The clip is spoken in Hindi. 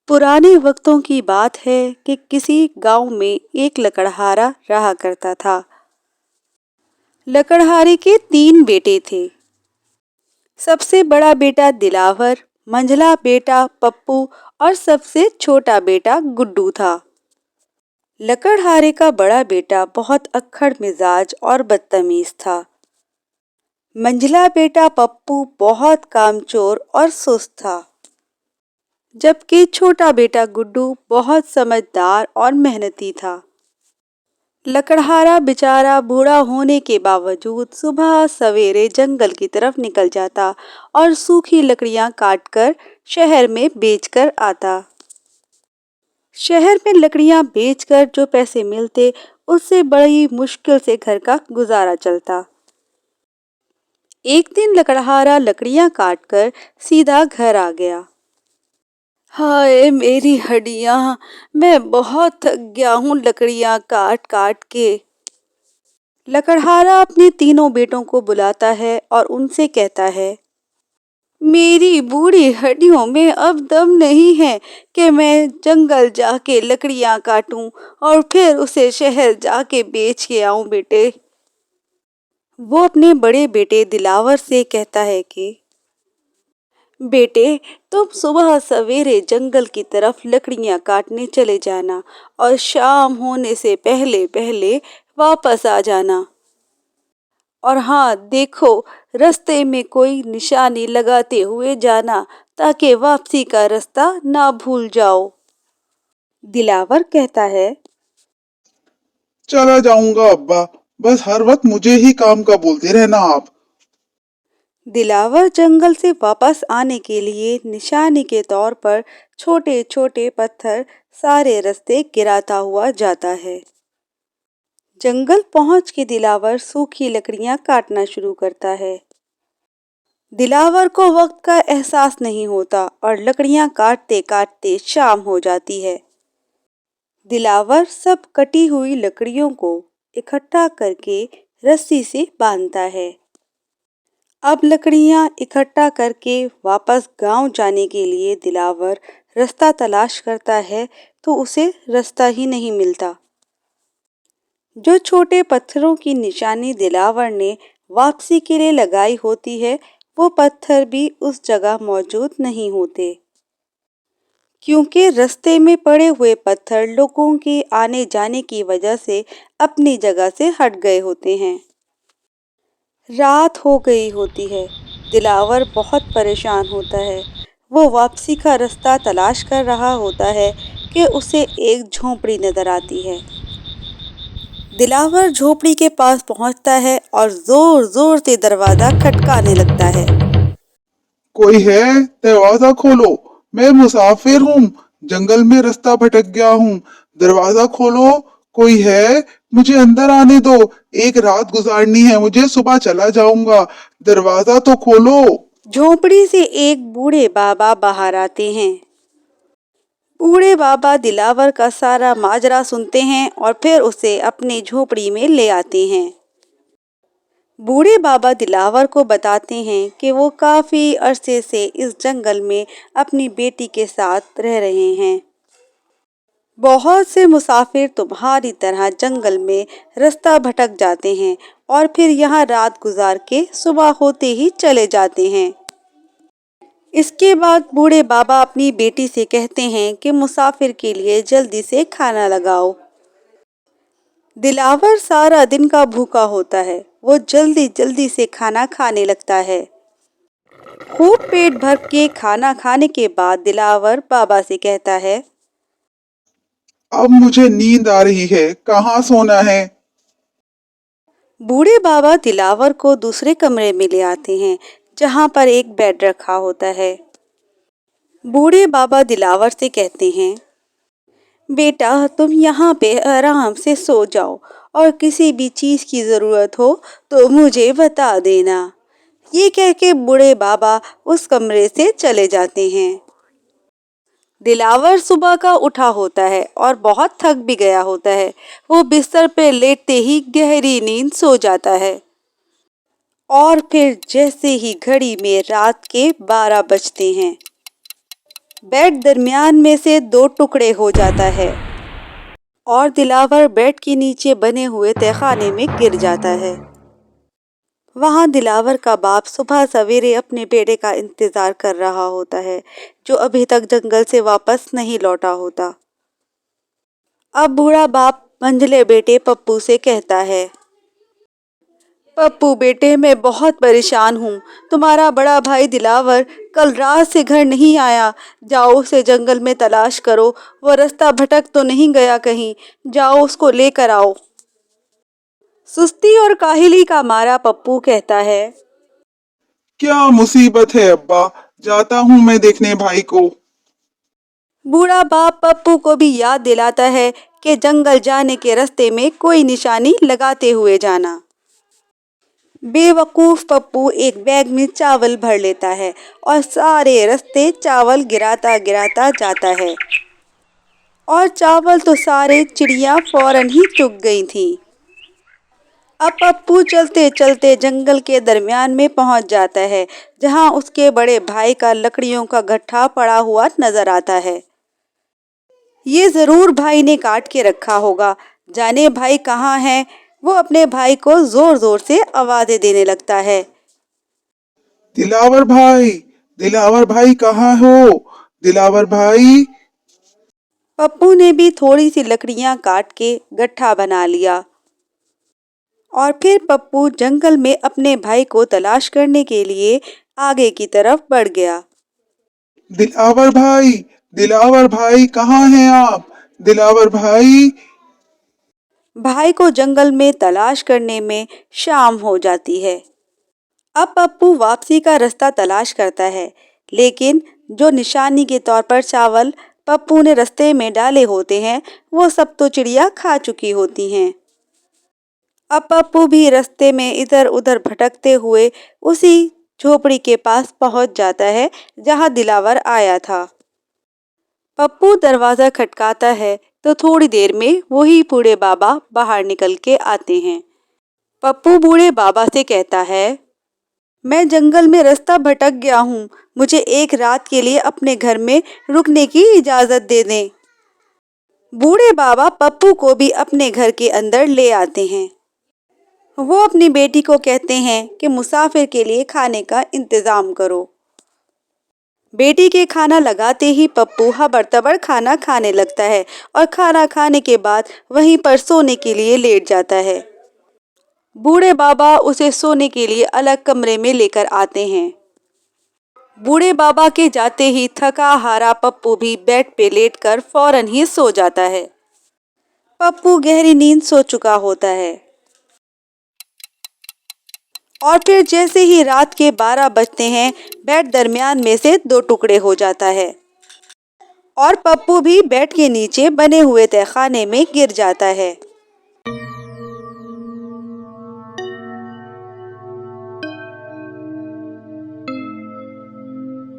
पुराने वक्तों की बात है कि किसी गांव में एक लकड़हारा रहा करता था। लकड़हारे के 3 बेटे थे। सबसे बड़ा बेटा दिलावर, मंझला बेटा पप्पू और सबसे छोटा बेटा गुड्डू था। लकड़हारे का बड़ा बेटा बहुत अक्खड़ मिजाज और बदतमीज था। मंझला बेटा पप्पू बहुत कामचोर और सुस्त था, जबकि छोटा बेटा गुड्डू बहुत समझदार और मेहनती था। लकड़हारा बेचारा बूढ़ा होने के बावजूद सुबह सवेरे जंगल की तरफ निकल जाता और सूखी लकड़ियां काटकर शहर में बेचकर आता। शहर में लकड़ियां बेचकर जो पैसे मिलते, उससे बड़ी मुश्किल से घर का गुजारा चलता। एक दिन लकड़हारा लकड़ियां काटकर सीधा घर आ गया। हाय मेरी हड्डियां, मैं बहुत थक गया हूँ लकड़ियां काट काट के। लकड़हारा अपने 3 बेटों को बुलाता है और उनसे कहता है, मेरी बूढ़ी हड्डियों में अब दम नहीं है कि मैं जंगल जाके लकड़ियां काटूं और फिर उसे शहर जाके बेच के आऊं बेटे। वो अपने बड़े बेटे दिलावर से कहता है कि बेटे, तुम सुबह सवेरे जंगल की तरफ लकड़ियां काटने चले जाना और शाम होने से पहले पहले वापस आ जाना। और हाँ देखो, रास्ते में कोई निशानी लगाते हुए जाना ताकि वापसी का रास्ता ना भूल जाओ। दिलावर कहता है, चला जाऊंगा अब्बा, बस हर वक्त मुझे ही काम का बोलते रहना आप। दिलावर जंगल से वापस आने के लिए निशानी के तौर पर छोटे छोटे पत्थर सारे रास्ते गिराता हुआ जाता है। जंगल पहुंच के दिलावर सूखी लकड़ियां काटना शुरू करता है। दिलावर को वक्त का एहसास नहीं होता और लकड़ियां काटते काटते शाम हो जाती है। दिलावर सब कटी हुई लकड़ियों को इकट्ठा करके रस्सी से बांधता है। अब लकड़ियां इकट्ठा करके वापस गांव जाने के लिए दिलावर रास्ता तलाश करता है, तो उसे रास्ता ही नहीं मिलता। जो छोटे पत्थरों की निशानी दिलावर ने वापसी के लिए लगाई होती है, वो पत्थर भी उस जगह मौजूद नहीं होते, क्योंकि रास्ते में पड़े हुए पत्थर लोगों के आने जाने की वजह से अपनी जगह से हट गए होते हैं। रात हो गई होती है। दिलावर बहुत परेशान होता है। वो वापसी का रास्ता तलाश कर रहा होता है कि उसे एक झोंपड़ी नजर आती है। दिलावर झोपड़ी के पास पहुंचता है और जोर जोर से दरवाजा खटकाने लगता है। कोई है? दरवाजा खोलो, मैं मुसाफिर हूँ, जंगल में रास्ता भटक गया हूँ। दरवाजा खोलो, कोई है? मुझे अंदर आने दो, एक रात गुजारनी है मुझे, सुबह चला जाऊंगा। दरवाजा तो खोलो। झोंपड़ी से एक बूढ़े बाबा बाहर आते हैं। बूढ़े बाबा दिलावर का सारा माजरा सुनते हैं और फिर उसे अपनी झोपड़ी में ले आते हैं। बूढ़े बाबा दिलावर को बताते हैं कि वो काफी अरसे से इस जंगल में अपनी बेटी के साथ रह रहे हैं। बहुत से मुसाफिर तुम्हारी तरह जंगल में रास्ता भटक जाते हैं और फिर यहाँ रात गुजार के सुबह होते ही चले जाते हैं। इसके बाद बूढ़े बाबा अपनी बेटी से कहते हैं कि मुसाफिर के लिए जल्दी से खाना लगाओ। दिलावर सारा दिन का भूखा होता है। वो जल्दी जल्दी से खाना खाने लगता है। खूब पेट भर के खाना खाने के बाद दिलावर बाबा से कहता है, अब मुझे नींद आ रही है, कहाँ सोना है? बूढ़े बाबा दिलावर को दूसरे कमरे में ले आते हैं, जहाँ पर एक बेड रखा होता है। बूढ़े बाबा दिलावर से कहते हैं, बेटा तुम यहाँ पे आराम से सो जाओ और किसी भी चीज की जरूरत हो तो मुझे बता देना। ये कह के बूढ़े बाबा उस कमरे से चले जाते हैं। दिलावर सुबह का उठा होता है और बहुत थक भी गया होता है। वो बिस्तर पे लेटते ही गहरी नींद सो जाता है। और फिर जैसे ही घड़ी में रात के 12 बजते हैं, बेड दरमियान में से दो टुकड़े हो जाता है और दिलावर बेड के नीचे बने हुए तहखाने में गिर जाता है। वहां दिलावर का बाप सुबह सवेरे अपने बेटे का इंतजार कर रहा होता है, जो अभी तक जंगल से वापस नहीं लौटा होता। अब बूढ़ा बाप मंझले बेटे पप्पू से कहता है, पप्पू बेटे, मैं बहुत परेशान हूँ। तुम्हारा बड़ा भाई दिलावर कल रात से घर नहीं आया। जाओ उसे जंगल में तलाश करो, वो रास्ता भटक तो नहीं गया कहीं। जाओ उसको लेकर आओ। सुस्ती और काहिली का मारा पप्पू कहता है, क्या मुसीबत है अब्बा, जाता हूँ मैं देखने भाई को। बूढ़ा बाप पप्पू को भी याद दिलाता है कि जंगल जाने के रास्ते में कोई निशानी लगाते हुए जाना। बेवकूफ पप्पू एक बैग में चावल भर लेता है और सारे रास्ते चावल गिराता गिराता जाता है, और चावल तो सारे चिड़िया फौरन ही चुग गई थीं। अब पप्पू चलते चलते जंगल के दरमियान में पहुंच जाता है, जहां उसके बड़े भाई का लकड़ियों का गट्ठा पड़ा हुआ नजर आता है। ये जरूर भाई ने काट के रखा होगा। जाने भाई कहाँ है। वो अपने भाई को जोर जोर से आवाजें देने लगता है। दिलावर भाई कहाँ हो? दिलावर भाई। पप्पू ने भी थोड़ी सी लकड़ियां काट के गट्ठा बना लिया और फिर पप्पू जंगल में अपने भाई को तलाश करने के लिए आगे की तरफ बढ़ गया। दिलावर भाई, दिलावर भाई कहाँ हैं आप? दिलावर भाई। भाई को जंगल में तलाश करने में शाम हो जाती है। अब पप्पू वापसी का रास्ता तलाश करता है, लेकिन जो निशानी के तौर पर चावल पप्पू ने रास्ते में डाले होते हैं, वो सब तो चिड़िया खा चुकी होती हैं। अब पप्पू भी रास्ते में इधर उधर भटकते हुए उसी झोपड़ी के पास पहुंच जाता है जहां दिलावर आया था। पप्पू दरवाजा खटकाता है तो थोड़ी देर में वही बूढ़े बाबा बाहर निकल के आते हैं। पप्पू बूढ़े बाबा से कहता है, मैं जंगल में रास्ता भटक गया हूँ। मुझे एक रात के लिए अपने घर में रुकने की इजाजत दे दें। बूढ़े बाबा पप्पू को भी अपने घर के अंदर ले आते हैं। वो अपनी बेटी को कहते हैं कि मुसाफिर के लिए खाने का इंतजाम करो। बेटी के खाना लगाते ही पप्पू हबड़ तबड़ खाना खाने लगता है और खाना खाने के बाद वहीं पर सोने के लिए लेट जाता है। बूढ़े बाबा उसे सोने के लिए अलग कमरे में लेकर आते हैं। बूढ़े बाबा के जाते ही थका हारा पप्पू भी बेड पे लेटकर फौरन ही सो जाता है। पप्पू गहरी नींद सो चुका होता है और फिर जैसे ही रात के 12 बजते हैं, बेड दरमियान में से दो टुकड़े हो जाता है और पप्पू भी बेड के नीचे बने हुए तहखाने में गिर जाता है।